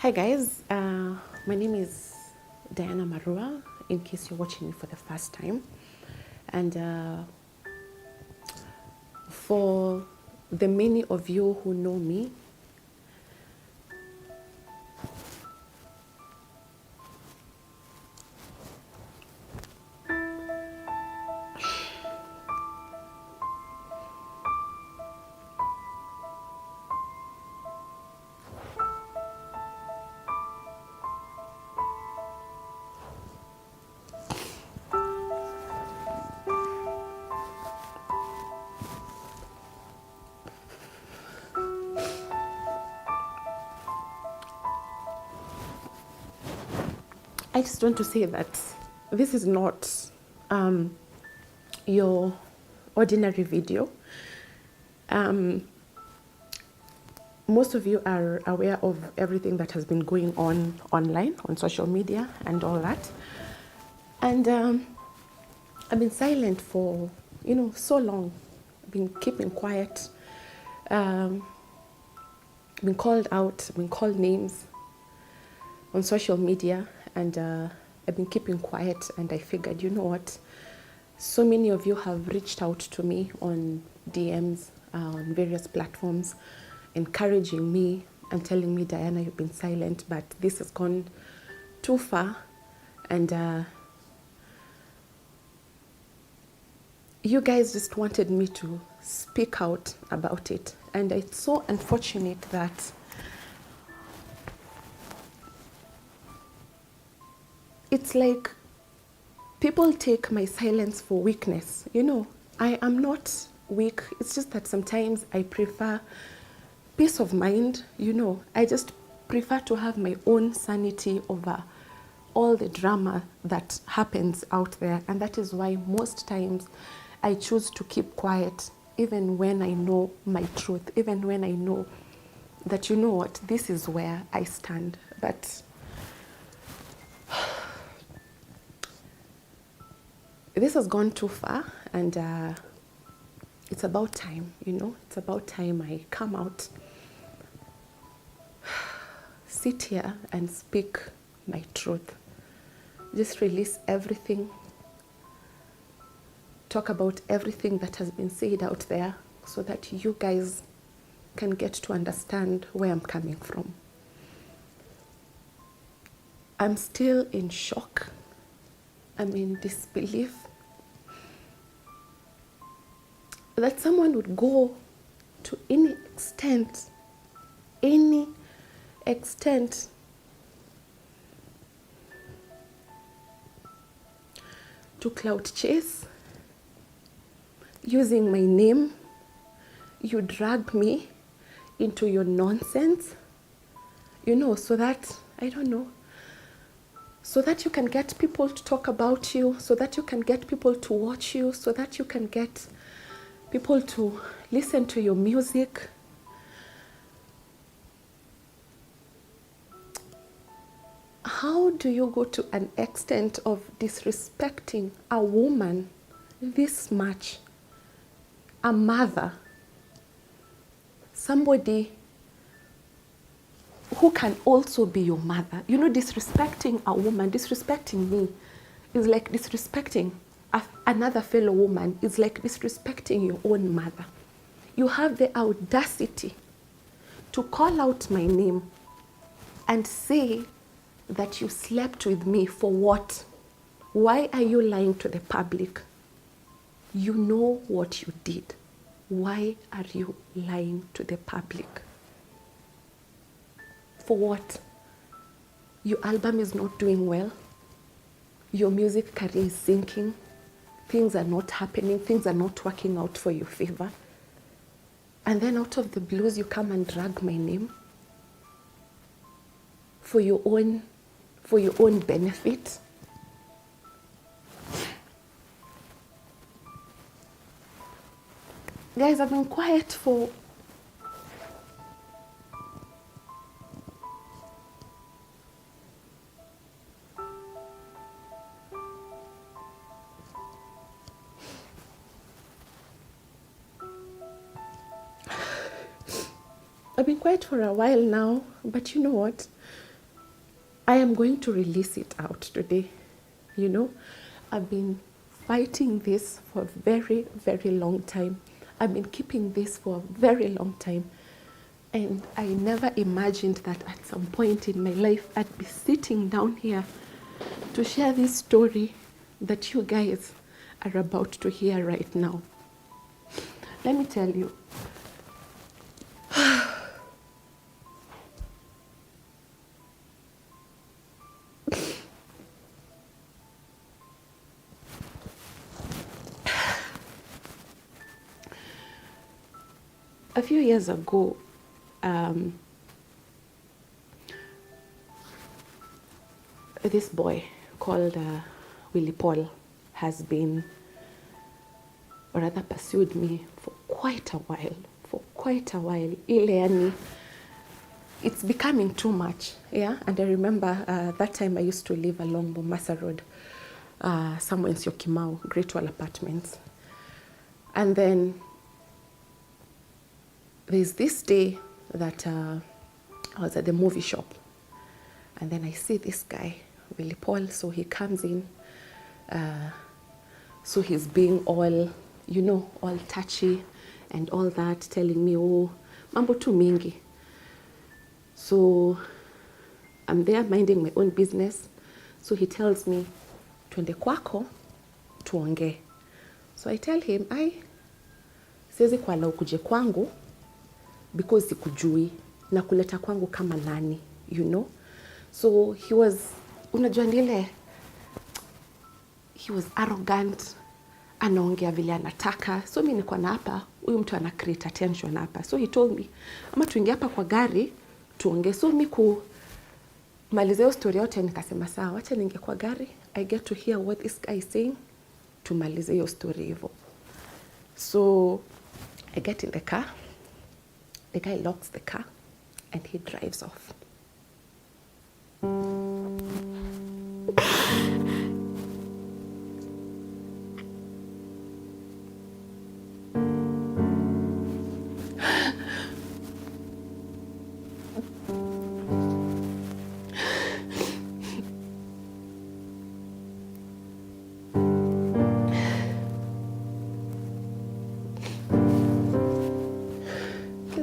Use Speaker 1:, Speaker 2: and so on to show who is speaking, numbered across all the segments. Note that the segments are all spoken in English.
Speaker 1: Hi guys, my name is Diana Marua, in case you're watching me for the first time. And for the many of you who know me, I just want to say that this is not your ordinary video. Most of you are aware of everything that has been going on online, on social media and all that. And I've been silent for, so long. I've been keeping quiet, been called out, been called names on social media, and I've been keeping quiet. And I figured, you know what? So many of you have reached out to me on DMs, on various platforms, encouraging me and telling me, Diana, you've been silent, but this has gone too far. And you guys just wanted me to speak out about it. And it's so unfortunate that it's like people take my silence for weakness. I am not weak. It's just that sometimes I prefer peace of mind. I just prefer to have my own sanity over all the drama that happens out there. And that is why most times I choose to keep quiet, even when I know my truth, even when I know that, you know what, this is where I stand. But this has gone too far, and it's about time, it's about time I come out, sit here and speak my truth. Just release everything, talk about everything that has been said out there so that you guys can get to understand where I'm coming from. I'm still in shock. I'm in disbelief that someone would go to any extent to clout chase using my name. You drag me into your nonsense, so that, I don't know, so that you can get people to talk about you, so that you can get people to watch you, so that you can get people to listen to your music. How do you go to an extent of disrespecting a woman this much? A mother, somebody who can also be your mother. Disrespecting a woman, disrespecting me is like disrespecting another fellow woman, is like disrespecting your own mother. You have the audacity to call out my name and say that you slept with me for what? Why are you lying to the public? You know what you did. Why are you lying to the public? For what? Your album is not doing well. Your music career is sinking. Things are not happening. Things are not working out for your favor. And then out of the blues, you come and drag my name for your own benefit. Guys, I've been quiet for a while now, but you know what? I am going to release it out today. You know, I've been fighting this for a very, very long time. I've been keeping this for a very long time. And I never imagined that at some point in my life, I'd be sitting down here to share this story that you guys are about to hear right now. Let me tell you. A few years ago, this boy called Willy has been, or rather pursued me for quite a while. Ile yani, it's becoming too much, yeah? And I remember that time I used to live along Mombasa Road, somewhere in Syokimau, Great Wall Apartments. And then there's this day that I was at the movie shop, and then I see this guy, Willy Paul, so he comes in, so he's being all, you know, all touchy and all that, telling me, oh, mambo tu mingi. So I'm there minding my own business, so he tells me, twende kwako, tuonge. So I tell him, siwezi kuala ukuje kwangu, because sikujui na kuleta kwangu kama nani, you know. So he was, unajua ndile, he was arrogant, anaongea vile anataka. So mimi niko na hapa, huyu mtu ana create attention hapa. So he told me, ama tuingie hapa kwa gari tuongee. So mimi kumalizia story yote nikasema sawa, wacha niingie kwa gari, I get to hear what this guy is saying, tumalize hiyo story hivyo. So I get in the car. The guy locks the car and he drives off.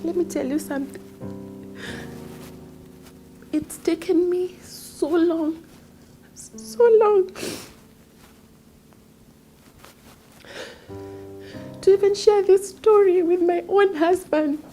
Speaker 1: Let me tell you something. It's taken me so long to even share this story with my own husband.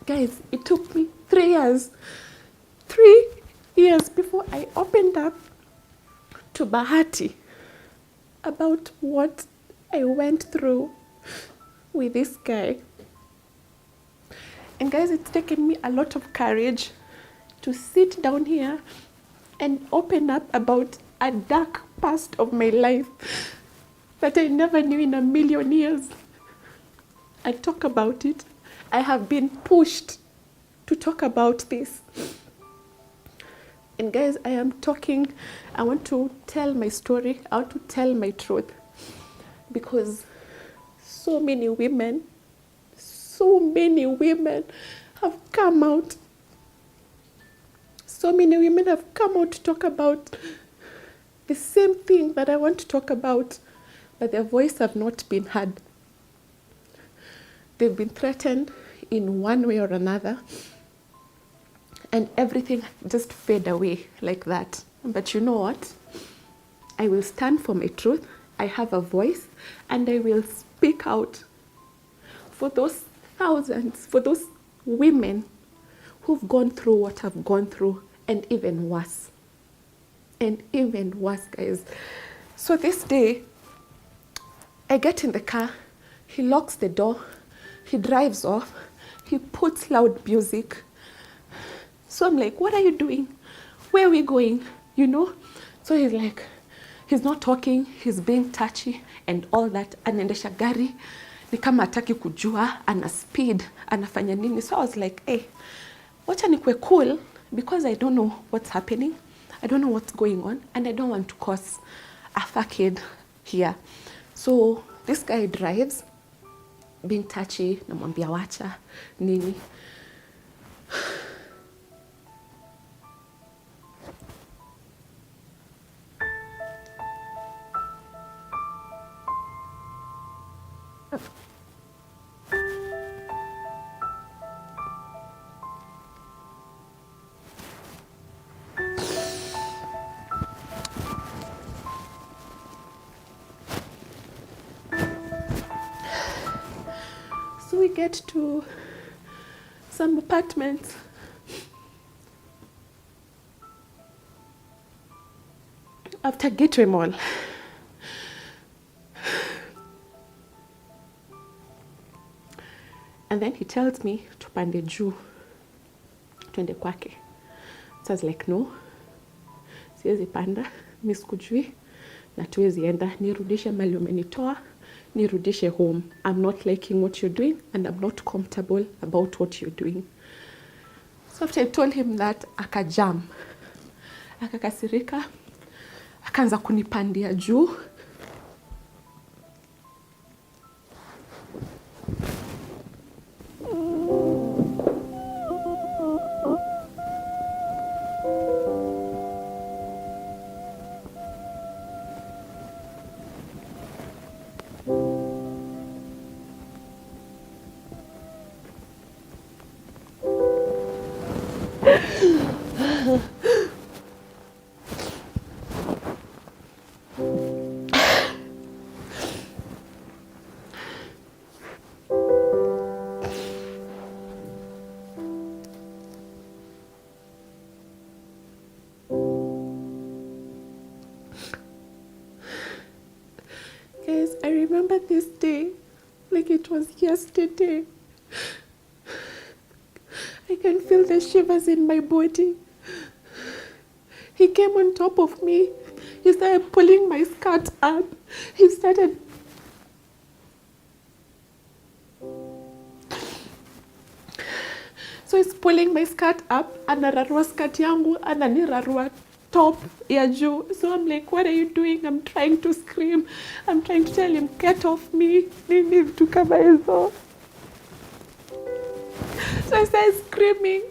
Speaker 1: Guys, it took me 3 years. 3 years before I opened up to Bahati about what I went through with this guy. And guys, it's taken me a lot of courage to sit down here and open up about a dark past of my life that I never knew in a million years. I talk about it. I have been pushed to talk about this. And guys, I want to tell my story. I want to tell my truth. Because so many women have come out. So many women have come out to talk about the same thing that I want to talk about, but their voice have not been heard. They've been threatened in one way or another, and everything just fade away like that. But you know what? I will stand for my truth. I have a voice and I will speak out for those thousands, for those women who've gone through what I've gone through, and even worse. And even worse, guys. So this day, I get in the car, he locks the door, he drives off, he puts loud music. So I'm like, what are you doing? Where are we going? You know? So he's like, he's not talking, he's being touchy and all that. Anaendesha gari, ni kama hataki kujua, ana speed, anafanya nini. So I was like, hey, wacha nikwe cool, because I don't know what's happening. I don't know what's going on, and I don't want to cause a fuckhead here. So this guy drives, being touchy, namwambia wacha, nini. So we get to some apartments. After Gateway Mall. And then he tells me tupande juu, twende kwake. So I was like, no, siwezi panda, mimi sikujui, na tuwezi enda, nirudishe mali umenitoa, nirudishe home. I'm not liking what you're doing, and I'm not comfortable about what you're doing. So after I told him that, akajam, akakasirika, akaanza kunipandia juu. Guys, I remember this day like it was yesterday. I can feel the shivers in my body. He came on top of me. He started pulling my skirt up. He started... So he's pulling my skirt up, anararua skirt yangu, ananirarua top ya juu. So I'm like, what are you doing? I'm trying to scream. I'm trying to tell him, get off me. Nini vitu kama hizo. So I started screaming.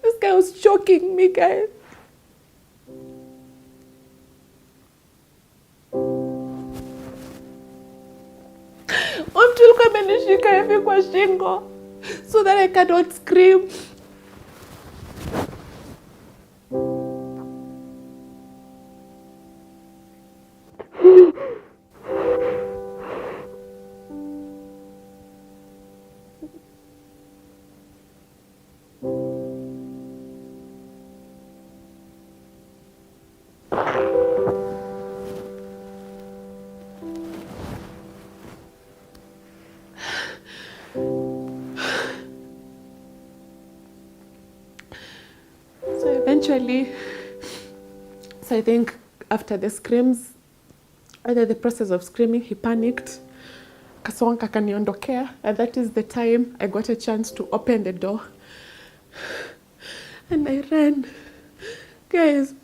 Speaker 1: This guy was choking me, guys. Mtu alikuwa amenishika hivi kwa shingo so that I cannot scream. Eventually, so I think after the screams, after the process of screaming, he panicked. Kasonga kaniondokea, and that is the time I got a chance to open the door. And I ran. Guys,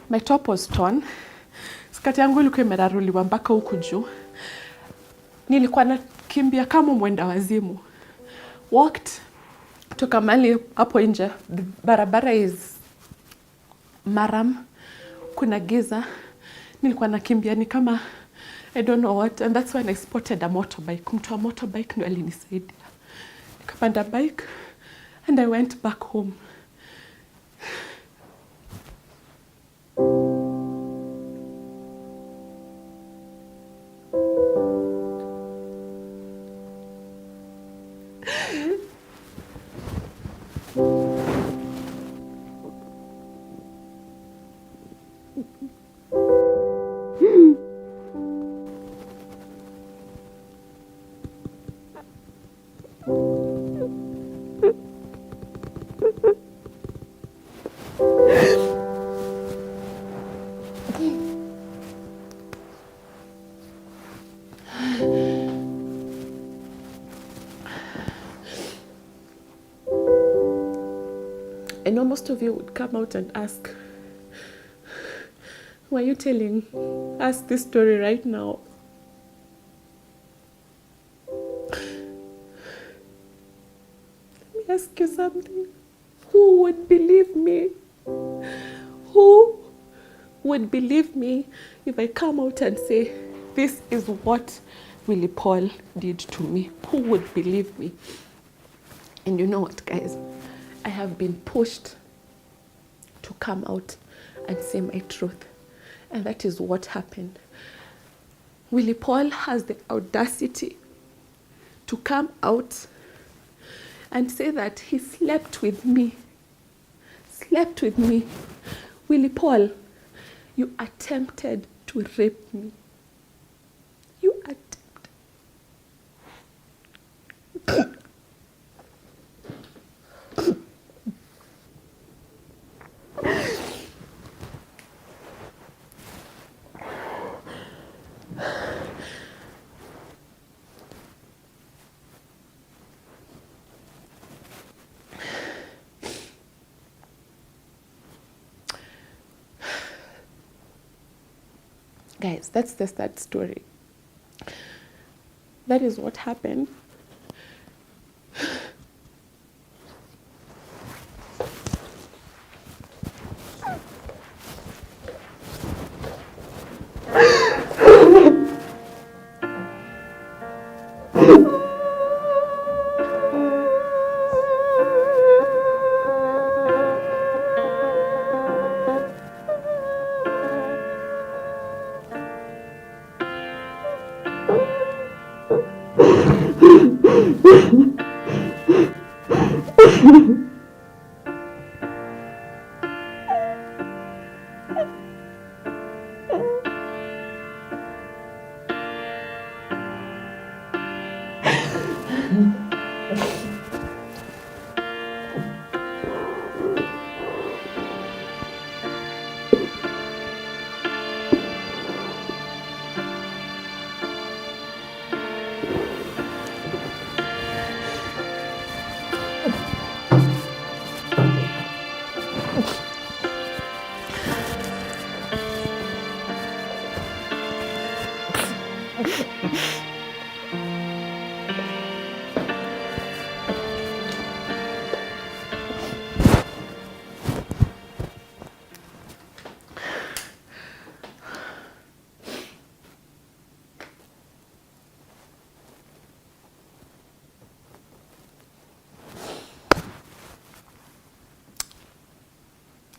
Speaker 1: my top was torn. Skati yangu ilikuwa imeraruliwa mpaka huku juu. Nilikuwa nakimbia kama mwenda wazimu. Walked toka mali hapo nje. Barabara is maram. Kuna giza. nilikuwa nakimbia ni kama I don't know what, and that's when I spotted a motorbike. Mtu wa motorbike ndio alinisaidia. Nikapanda bike and I went back home. I know most of you would come out and ask, why are you telling us this story right now? Let me ask you something. Who would believe me? Who would believe me if I come out and say, this is what Willy Paul did to me? Who would believe me? And you know what, guys? I have been pushed to come out and say my truth. And that is what happened. Willy Paul has the audacity to come out and say that he slept with me. Slept with me. Willy Paul, you attempted to rape me. You attempted. Guys, that's the sad story. That is what happened.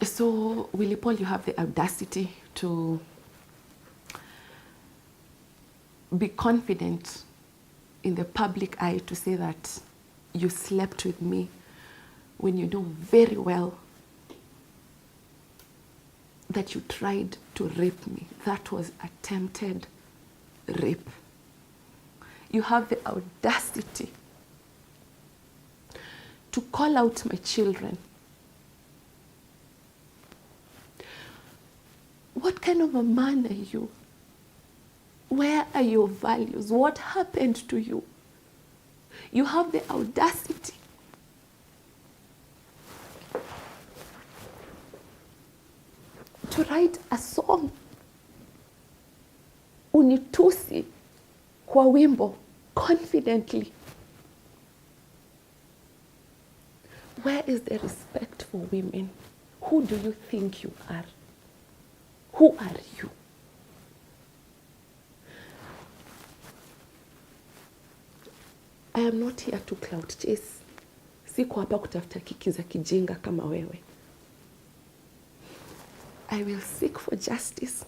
Speaker 1: So, Willy Paul, you have the audacity to be confident in the public eye to say that you slept with me when you know very well that you tried to rape me. That was attempted rape. You have the audacity to call out my children. What kind of a man are you? Where are your values? What happened to you? You have the audacity to write a song, unitusi kwa wimbo, confidently. Where is the respect for women? Who do you think you are? Who are you? I am not here to clout chase. Siko hapa kutafuta kiki za kijinga kama wewe. I will seek for justice.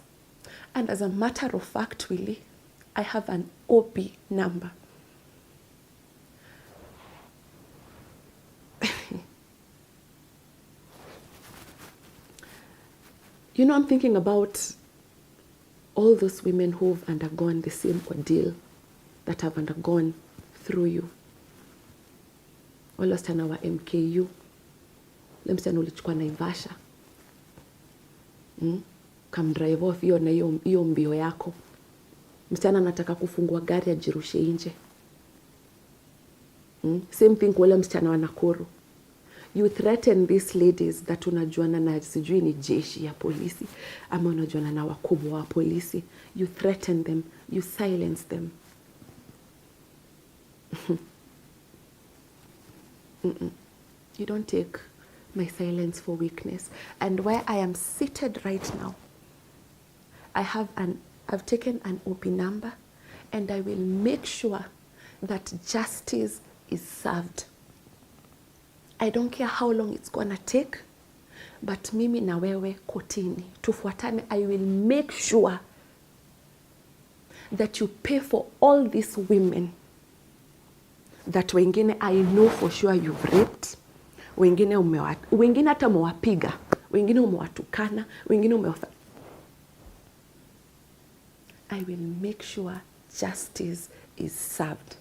Speaker 1: And as a matter of fact, Willy, I have an OP number. You know, I'm thinking about all those women who've undergone the same ordeal that have undergone through you. Wale wasichana wa MKU, ule msichana ulichukua Naivasha, kamdrive off hiyo na hiyo mbio yako. Msichana anataka kufungua gari ajirushe nje. Same thing kwa wale msichana wa Nakuru. You threaten these ladies that unajuana na sijui ni jeshi ya polisi ama unajuana na wakubwa wa polisi. You threaten them, you silence them. You don't take my silence for weakness. And where I am seated right now, I've taken an OP number, and I will make sure that justice is served. I don't care how long it's gonna take, but mimi na wewe kotini tufuatane. I will make sure that you pay for all these women that wengine I know for sure you've raped, wengine hata umewapiga, wengine umewatukana, wengine I will make sure justice is served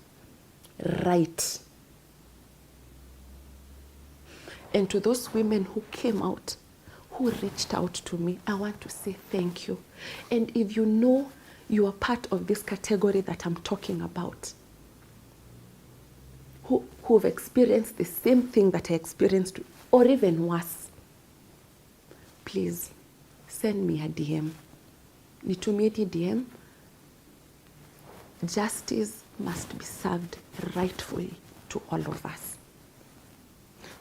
Speaker 1: right. And to those women who came out, who reached out to me, I want to say thank you. And if you know you are part of this category that I'm talking about, who've experienced the same thing that I experienced, or even worse, please send me a DM. Nitumie DM. Justice must be served rightfully to all of us.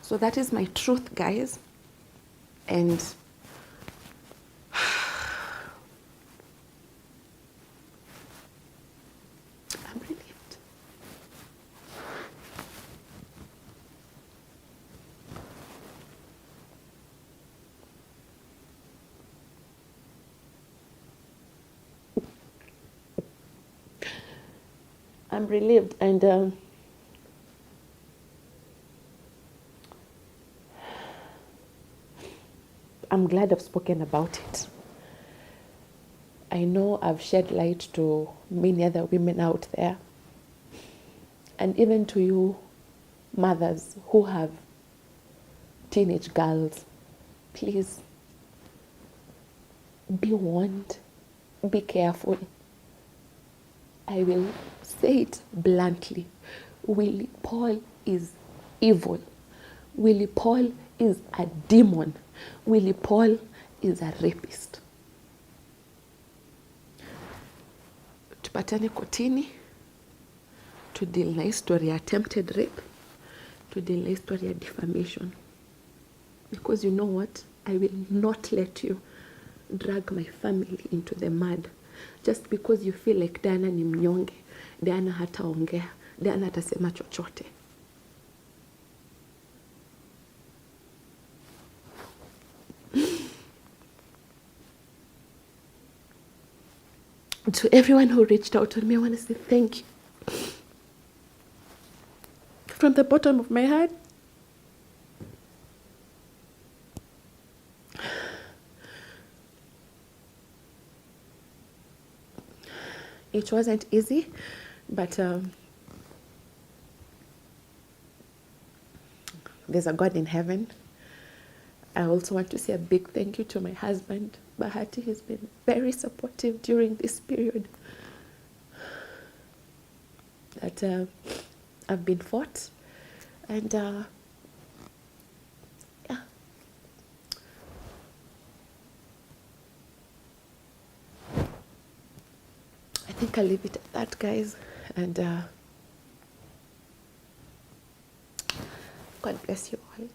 Speaker 1: So that is my truth, guys. And I'm relieved. I'm relieved, and I'm glad I've spoken about it. I know I've shed light to many other women out there, and even to you mothers who have teenage girls. Please be warned, be careful. I will say it bluntly. Willy Paul is evil. Willy Paul is a demon. Willy Paul is a rapist. Tupatane kotini to deal na history ya attempted rape, to deal na history ya defamation. Because you know what? I will not let you drag my family into the mud just because you feel like Diana ni mnyonge, Diana hataongea, Diana hatasema chochote. To everyone who reached out to me, I want to say thank you. From the bottom of my heart. It wasn't easy, but there's a God in heaven. I also want to say a big thank you to my husband, Bahati. He's been very supportive during this period that I've been fought. And yeah. I think I'll leave it at that, guys. And God bless you all.